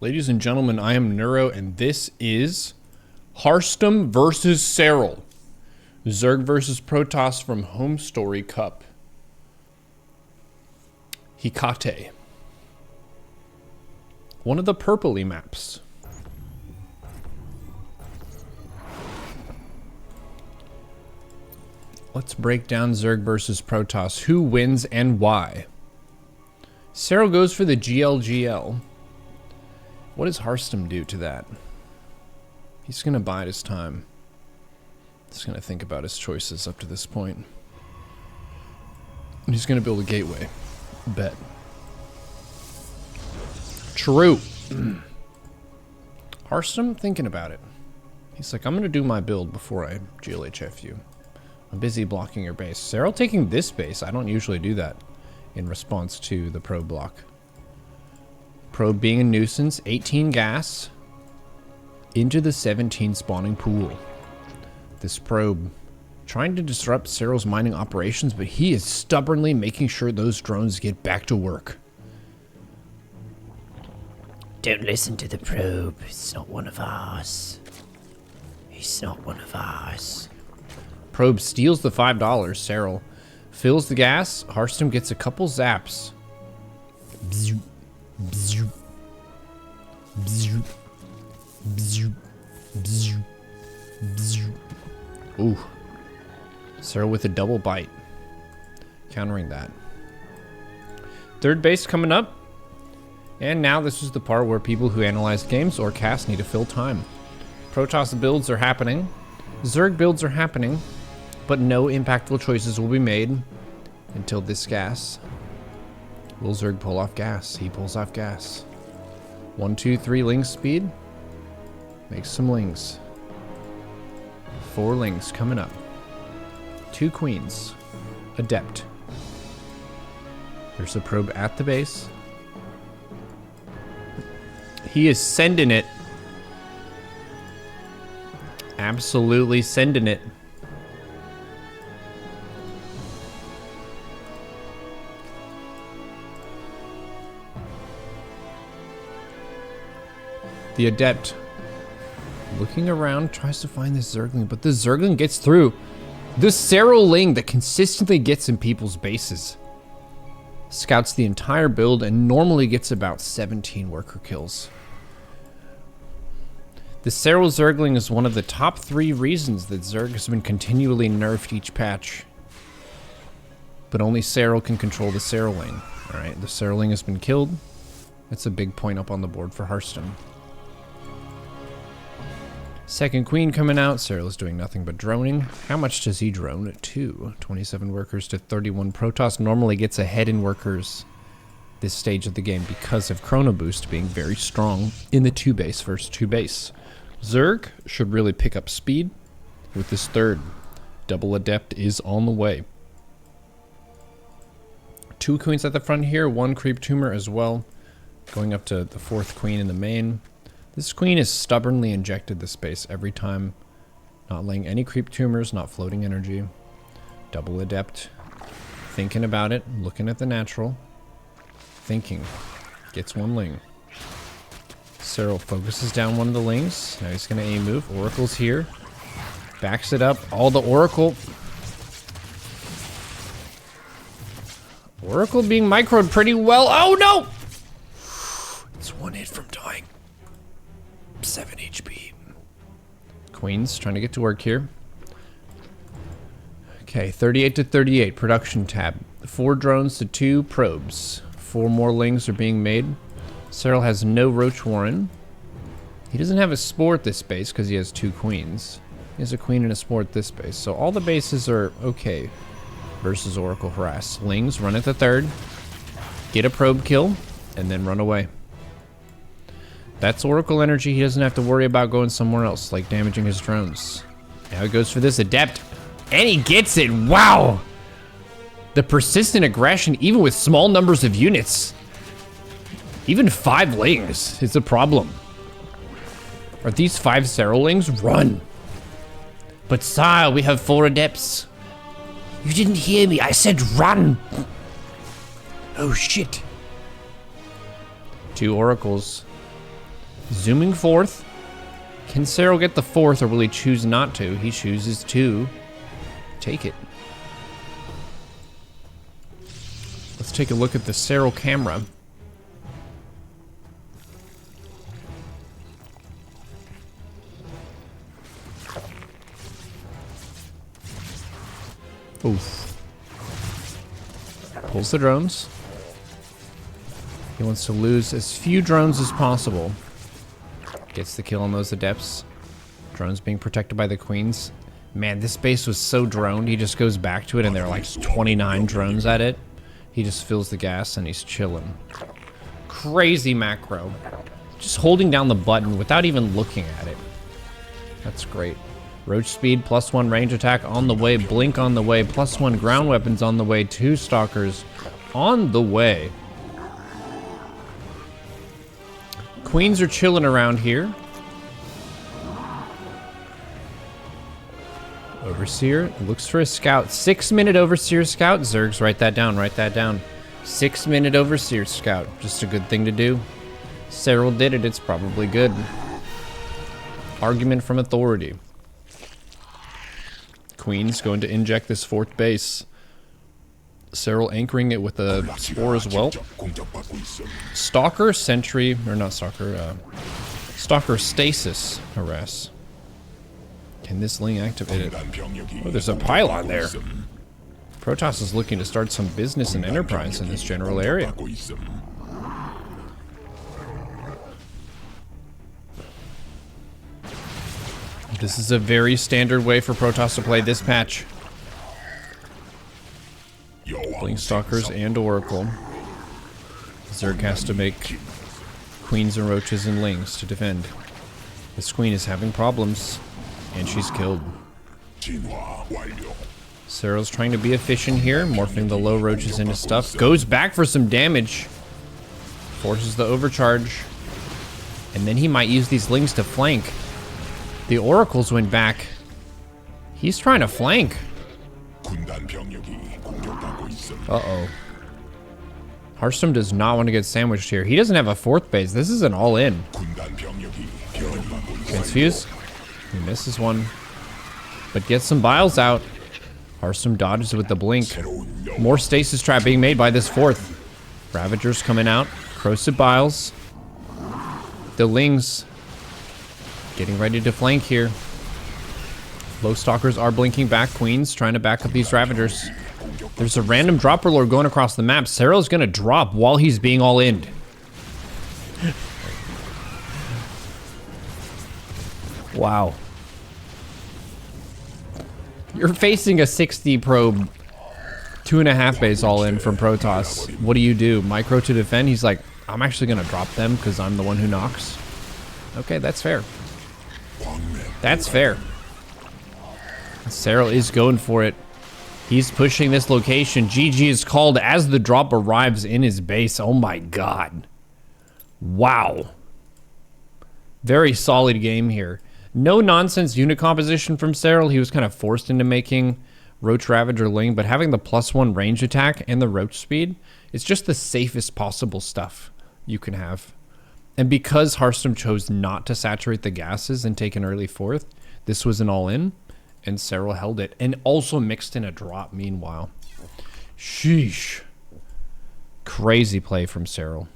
Ladies and gentlemen, I am Neuro, and this is Harstem versus Serral. Zerg versus Protoss from Home Story Cup. Hecate. One of the purpley maps. Let's break down Zerg versus Protoss. Who wins and why? Serral goes for the GLGL. What does Harstem do to that? He's going to bide his time. He's going to think about his choices up to this point. And he's going to build a gateway. Bet. True. Harstem thinking about it. He's like, I'm going to do my build before I GLHF you. I'm busy blocking your base. Serral taking this base. I don't usually do that in response to the probe block. Probe being a nuisance. 18 gas into the 17 spawning pool. This probe trying to disrupt Serral's mining operations, but he is stubbornly making sure those drones get back to work. Don't listen to the probe. It's not one of ours. He's not one of ours. Probe steals the $5. Serral fills the gas. Harstem gets a couple zaps. Bzz, bzz, bzz, bzz, bzz, bzz. Ooh. Serral with a double bite. Countering that. Third base coming up. And now this is the part where people who analyze games or cast need to fill time. Protoss builds are happening. Zerg builds are happening. But no impactful choices will be made until this gas. Will Zerg pull off gas? He pulls off gas. 1, 2, 3 lings speed. Makes some lings. 4 lings coming up. 2 queens. Adept. There's a probe at the base. He is sending it. Absolutely sending it. The Adept, looking around, tries to find this Zergling, but the Zergling gets through. The Serral Ling that consistently gets in people's bases. Scouts the entire build and normally gets about 17 worker kills. The Serral Zergling is one of the top 3 reasons that Zerg has been continually nerfed each patch. But only Serral can control the Serral Ling. Alright, the Serral Ling has been killed. That's a big point up on the board for Harstem. Second queen coming out. Serral is doing nothing but droning. How much does he drone? 2. 27 workers to 31. Protoss normally gets ahead in workers this stage of the game because of Chrono Boost being very strong in the 2 base versus 2 base. Zerg should really pick up speed with this third. Double Adept is on the way. 2 queens at the front here. 1 creep tumor as well. Going up to the 4th queen in the main. This queen is stubbornly injected the space every time. Not laying any creep tumors, not floating energy. Double Adept. Thinking about it, looking at the natural. Thinking. Gets 1 ling. Serral focuses down one of the lings. Now he's going to aim move. Oracle's here. Backs it up. All the Oracle. Oracle being microed pretty well. Oh no! It's 1 hit from dying. 7 HP. Queens trying to get to work here. Okay, 38 to 38. Production tab. 4 drones to 2 probes. 4 more lings are being made. Serral has no Roach Warren. He doesn't have a Spore at this base because he has 2 queens. He has a queen and a Spore at this base. So all the bases are okay versus Oracle Harass. Lings run at the 3rd. Get a probe kill. And then run away. That's Oracle energy. He doesn't have to worry about going somewhere else, like damaging his drones. Now he goes for this Adept. And he gets it. Wow! The persistent aggression, even with small numbers of units. Even 5 lings is a problem. Are these 5 Serral lings? Run! But sire, we have 4 Adepts. You didn't hear me. I said run! Oh shit. 2 oracles. Zooming fourth. Can Serral get the fourth, or will he choose not to? He chooses to take it. Let's take a look at the Serral camera. Oof. Pulls the drones. He wants to lose as few drones as possible. Gets the kill on those adepts. Drones being protected by the queens. Man, this base was so droned. He just goes back to it and there are like 29 drones at it. He just fills the gas and he's chilling. Crazy macro. Just holding down the button without even looking at it. That's great. Roach speed, +1 range attack on the way. Blink on the way. +1 ground weapons on the way. 2 stalkers on the way. Queens are chilling around here. Overseer looks for a scout. 6-minute Overseer scout. Zergs, write that down, write that down. 6-minute Overseer scout. Just a good thing to do. Serral did it, it's probably good. Argument from authority. Queen's going to inject this 4th base. Serral anchoring it with a spore as well. Stalker, sentry, or not stalker, stalker stasis harass. Can this Ling activate it? Oh, there's a pylon there. Protoss is looking to start some business and enterprise in this general area. This is a very standard way for Protoss to play this patch. Blink Stalkers and Oracle. Zerg has to make Queens and Roaches and Lings to defend. This Queen is having problems, and she's killed. Serral's trying to be efficient here, morphing the low Roaches into stuff. Goes back for some damage. Forces the overcharge. And then he might use these Lings to flank. The Oracles went back. He's trying to flank. Uh-oh. Harstem does not want to get sandwiched here. He doesn't have a 4th base. This is an all-in. Transfuse. He misses one. But gets some biles out. Harstem dodges with the blink. More stasis trap being made by this 4th. Ravagers coming out. Corrosive biles. The Lings getting ready to flank here. Low Stalkers are blinking back. Queens trying to back up these Ravagers. There's a random dropper lord going across the map. Serral's gonna drop while he's being all in. Wow. You're facing a 60 probe 2.5 base all in from Protoss. What do? Micro to defend? He's like, I'm actually gonna drop them because I'm the one who knocks. Okay, that's fair. That's fair. Serral is going for it. He's pushing this location. GG is called as the drop arrives in his base. Oh my god. Wow. Very solid game here. No nonsense unit composition from Serral. He was kind of forced into making Roach Ravager Ling, but having the +1 range attack and the Roach speed, it's just the safest possible stuff you can have. And because Harstem chose not to saturate the gases and take an early 4th, this was an all-in. And Serral held it. And also mixed in a drop meanwhile. Sheesh. Crazy play from Serral.